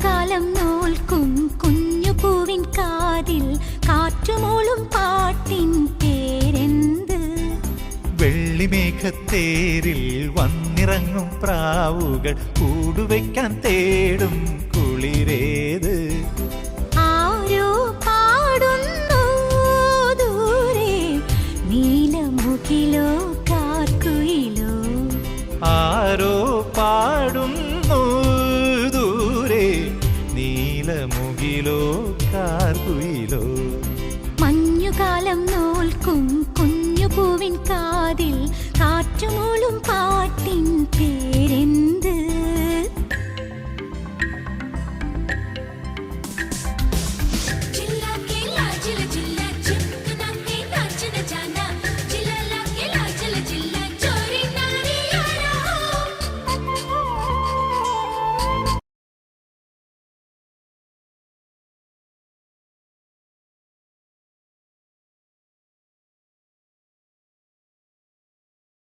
കാലം നോൽക്കും കുഞ്ഞു പൂവിൻ കാതിൽ കാറ്റുമൂളും പാട്ടിൻ പേരെന്ത്? വെള്ളിമേഘത്തേരിൽ വന്നിറങ്ങും പ്രാവുകൾ കൂടുവയ്ക്കാൻ തേടും